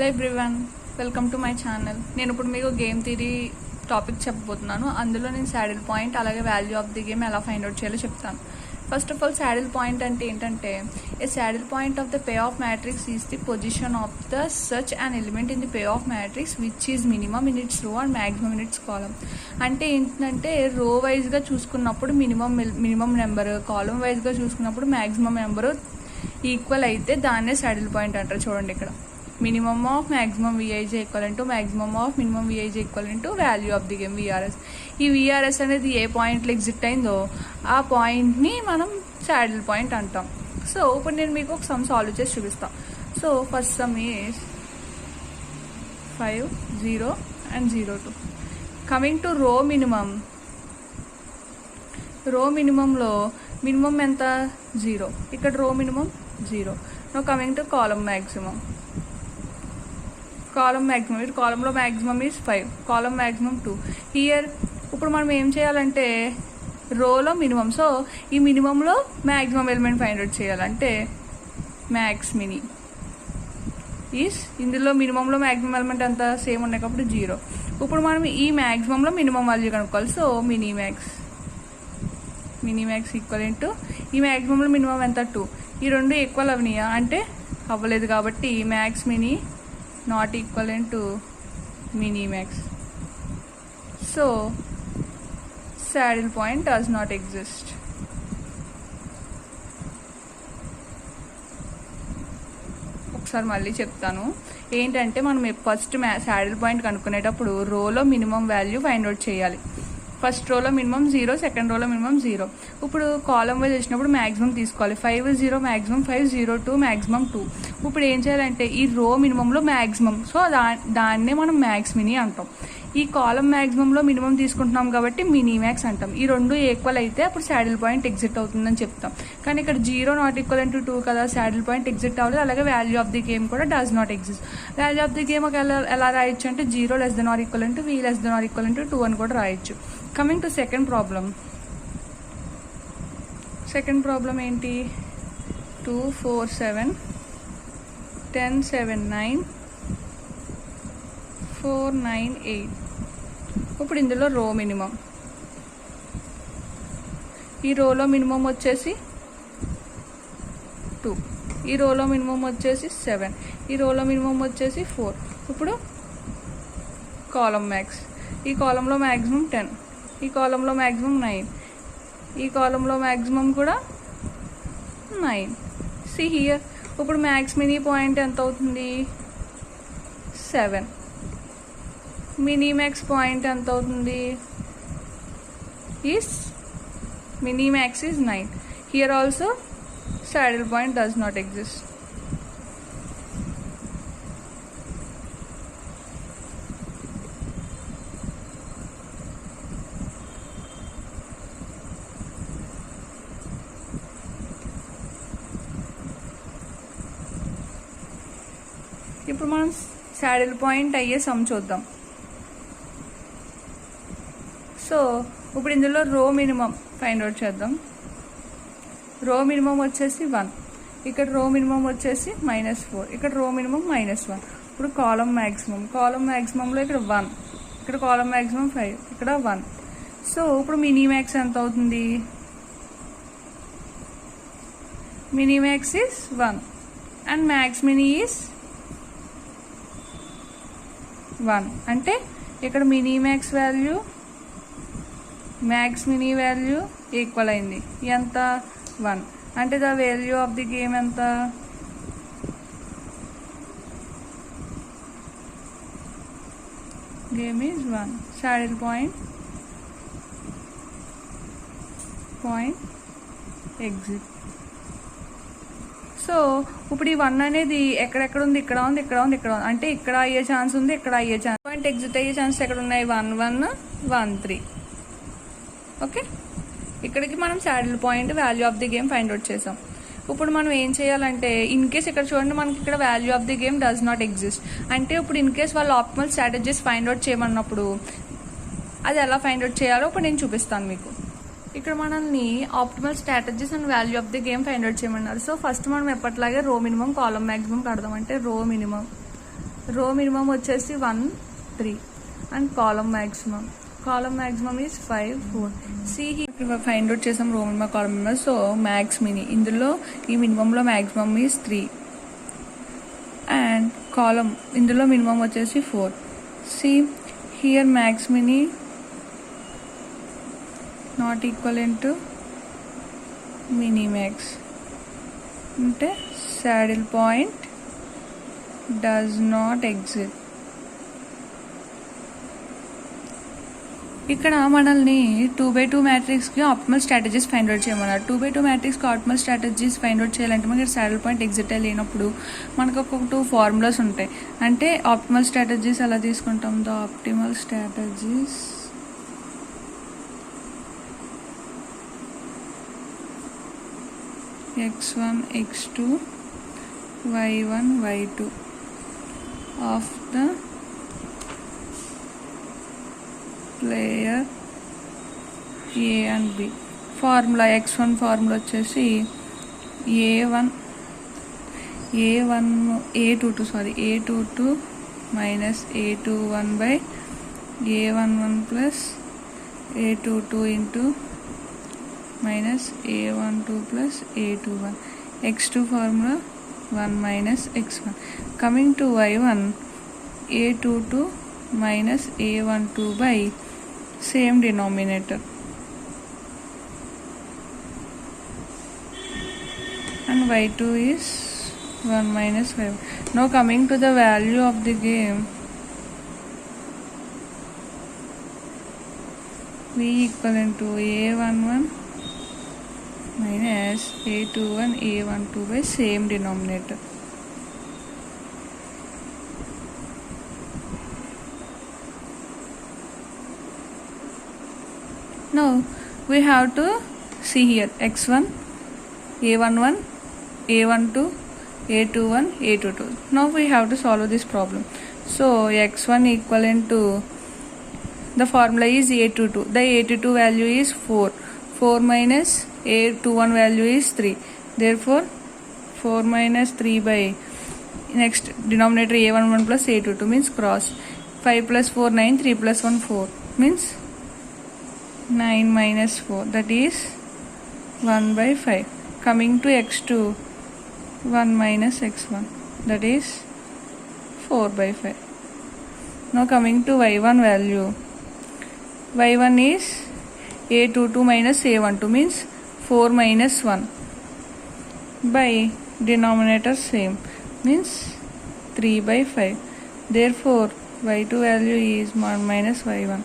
Hello everyone, welcome to my channel. నేను ఇప్పుడు మీకు గేమ్ థియరీ టాపిక్ చెప్పబోతున్నాను. అందులో నేను శాడిల్ పాయింట్ అలాగే వాల్యూ ఆఫ్ ది గేమ్ ఎలా ఫైండ్ అవుట్ చేయాలో చెప్తాను. First of all saddle point అంటే ఏంటంటే a saddle point of the payoff matrix is the position of the such an element in the payoff matrix which is minimum in its row and maximum in its column. అంటే ఏంటంటే రో వైజ్గా చూసుకున్నప్పుడు minimum number, కాలం వైజ్గా చూసుకున్నప్పుడు maximum number equal అయితే దాన్నే saddle point అంటారు. చూడండి, ఇక్కడ minimum of maximum v i j equal to maximum of minimum v i j equal to value of the game v r s. ఈ విఆర్ఎస్ అనేది ఏ పాయింట్లో ఎగ్జిట్ అయిందో ఆ పాయింట్ని మనం శాడిల్ పాయింట్ అంటాం. సో ఇప్పుడు నేను మీకు ఒక సమ్ సాల్వ్ చేసి చూపిస్తాను. So first sum is 5, 0 and 0, 2. Coming to row మినిమంలో మినిమం ఎంత? 0. ఇక్కడ row minimum 0. Now coming to column maximum. ఇటు కాలంలో maximum is 5, column maximum 2. Here ఇప్పుడు మనం ఏం చేయాలంటే రోలో మినిమం, సో ఈ మినిమంలో మ్యాక్సిమం ఎలిమెంట్ ఫైండ్ అవుట్ చేయాలంటే మ్యాక్స్ మినీ ఈజ్, ఇందులో మినిమంలో మ్యాక్సిమం ఎలిమెంట్ అంతా సేమ్ ఉన్నాయి కాబట్టి 0. ఇప్పుడు మనం ఈ మ్యాక్సిమంలో మినిమం వాల్యూ కనుక్కోవాలి. So mini max equal into ఈ మ్యాక్సిమంలో మినిమం ఎంత? 2. ఈ రెండు ఈక్వల్ అవనియా అంటే అవ్వలేదు కాబట్టి max mini not equal into mini max. So saddle point does not exist. ఒకసారి మళ్ళీ చెప్తాను. ఏంటంటే మనం ఫస్ట్ శాడిల్ పాయింట్ కనుక్కునేటప్పుడు రోలో మినిమం వాల్యూ ఫైండ్ అవుట్ చేయాలి. ఫస్ట్ రోలో మినిమం 0, సెకండ్ రోలో మినిమం 0. ఇప్పుడు కాలం వైజ్ వచ్చినప్పుడు మ్యాక్సిమం తీసుకోవాలి. 5, 0 మ్యాక్సిమం 5, 0, 2 మ్యాక్సిమం 2. ఇప్పుడు ఏం చేయాలంటే ఈ రో మినిమంలో మ్యాక్సిమం, సో దాన్నే మనం మ్యాక్స్ మినీ అంటాం. ఈ కాలం మ్యాక్సిమంలో మినిమం తీసుకుంటున్నాం కాబట్టి మినీ మ్యాక్స్ అంటాం. ఈ రెండు ఈక్వల్ అయితే అప్పుడు శాడిల్ పాయింట్ ఎగ్జిట్ అవుతుందని చెప్తాం. కానీ ఇక్కడ 0 నాట్ ఈక్వల్ ఇంటూ 2 కదా, శాడిల్ పాయింట్ ఎగ్జిట్ అవ్వలేదు. అలాగే వాల్యూ ఆఫ్ ది గేమ్ కూడా does not exist. Value of the game ఎలా రాయొచ్చు అంటే 0 less than or equal into v less than or equal into 2 అని కూడా రాయొచ్చు. కమింగ్ టు సెకండ్ ప్రాబ్లం ఏంటి? 2, 4, 7, 10, 7, 9, 4, 9, 8. ఇప్పుడు ఇందులో రో మినిమం, ఈ రోలో మినిమం వచ్చేసి 2, ఈ రోలో మినిమం వచ్చేసి 7, ఈ రోలో మినిమం వచ్చేసి 4. ఇప్పుడు కాలం మ్యాక్స్, ఈ కాలంలో మ్యాక్సిమం 10, ఈ కాలంలో మ్యాక్సిమం 9, ఈ కాలంలో మ్యాక్సిమం కూడా 9. సి హియర్ ఇప్పుడు మ్యాక్స్ మినీ పాయింట్ ఎంత అవుతుంది? 7. మినీ మ్యాక్స్ పాయింట్ ఎంత అవుతుంది? Is mini max is 9. Here also saddle point does not exist. ఇప్పుడు మనం శాడిల్ పాయింట్ అయ్యే సమ్ చూద్దాం. సో ఇప్పుడు ఇందులో రో మినిమం ఫైండ్ అవుట్ చేద్దాం. రో మినిమం వచ్చేసి 1, ఇక్కడ రో మినిమం వచ్చేసి -4, ఇక్కడ రో మినిమం -1. ఇప్పుడు కాలం మ్యాక్సిమంలో ఇక్కడ 1, ఇక్కడ కాలం మ్యాక్సిమం 5, ఇక్కడ 1. సో ఇప్పుడు మినీ మ్యాక్స్ ఎంత అవుతుంది? Mini max is 1 and max mini is 1. అంటే ఇక్కడ mini max value max mini value equal అయింది. ఎంత? 1. అంటే the value of the game ఎంత? Game is 1. Saddle point exit. So ఇప్పుడు ఈ 1 అనేది ఎక్కడెక్కడ ఉంది? ఇక్కడ ఉంది. అంటే ఇక్కడ అయ్యే ఛాన్స్ ఉంది, ఇక్కడ అయ్యే ఛాన్స్. పాయింట్ ఎగ్జిట్ అయ్యే ఛాన్స్ ఎక్కడ ఉన్నాయి? 1, 1, 1, 3. ఓకే, ఇక్కడికి మనం saddle point value of the game find out చేసాం. ఇప్పుడు మనం ఏం చేయాలంటే ఇన్ కేస్ ఇక్కడ చూడండి, మనకి ఇక్కడ value of the game does not exist. అంటే ఇప్పుడు ఇన్ కేస్ వాళ్ళు ఆప్టిమల్ స్ట్రాటజీస్ ఫైండ్ అవుట్ చేయమన్నప్పుడు అది ఎలా ఫైండ్ అవుట్ చేయాలో ఇప్పుడు నేను చూపిస్తాను మీకు. ఇక్కడ మనల్ని optimal strategies and value of the game find out చేయమన్నారు. సో ఫస్ట్ మనం ఎప్పటిలాగే రో మినిమం కాలం మ్యాక్సిమం కడదాం. అంటే రో మినిమం రో మినిమం వచ్చేసి 1 3 and column maximum is 5 4. See find out చేసాం row minimum column minimum. So max mini ఇందులో ఈ మినిమంలో మ్యాక్సిమం ఈజ్ 3 అండ్ కాలమ్ ఇందులో మినిమం వచ్చేసి 4. See here max mini not equivalent to minimax అంటే saddle point does not exist. ఇక్కడ మనల్ని 2x2 మ్యాట్రిక్స్కి ఆప్టిమల్ స్ట్రాటజీస్ ఫైండ్ అవుట్ చేయమన్నారు. 2x2 మ్యాట్రిక్స్కి ఆప్టిమల్ స్ట్రాటజీస్ ఫైండ్ అవుట్ చేయాలంటే మనకి సాడిల్ పాయింట్ ఎగ్జిట్ లేనప్పుడు మనకు ఒక 2 ఫార్ములాస్ ఉంటాయి. అంటే ఆప్టిమల్ స్ట్రాటజీస్ ఎలా తీసుకుంటాం? The optimal strategies x1 x2 y1 y2 of the player A and B. Formula x1 formula వచ్చేసి a22 minus a21 by a11 plus a22 into minus a12 plus a21. x2 formula 1 minus x1. Coming to y1, a22 minus a12 by same denominator and y2 is 1 minus 5. Now coming to the value of the game, v equivalent to a11 minus a21 a12 by same denominator. Now we have to see here x1 a11 a12 a21 a22. Now we have to solve this problem. So x1 equivalent to the formula is a22. The a22 value is 4 minus a21 value is 3. Therefore 4 minus 3 by next denominator a11 plus a22 means cross. 5 plus 4 9, 3 plus 1 4 means 9 minus 4, that is 1 by 5. Coming to x2, 1 minus x1, that is 4 by 5. Now coming to y1 value, y1 is a22 minus a12 means 4 minus 1 by denominator same means 3 by 5. Therefore y2 value is 1 minus y1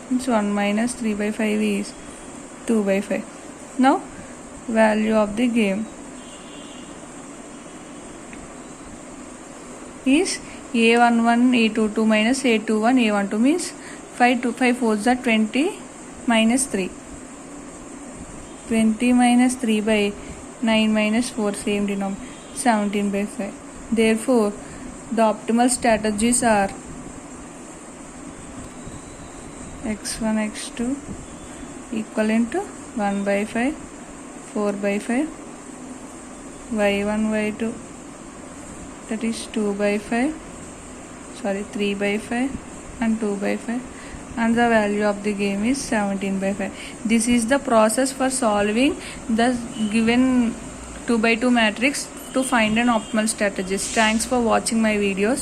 means 1 minus 3 by 5 is 2 by 5. Now value of the game is a11 a22 minus a21 a12 means 5 4s are 20 minus 3. 20 minus 3 by 9 minus 4 same denominator 17 by 5. Therefore the optimal strategies are x1 x2 equivalent to 1 by 5 4 by 5 y1 y2 that is 2 by 5 3 by 5 and 2 by 5 and the value of the game is 17 by 5. This is the process for solving the given 2 by 2 matrix to find an optimal strategies. Thanks for watching my videos.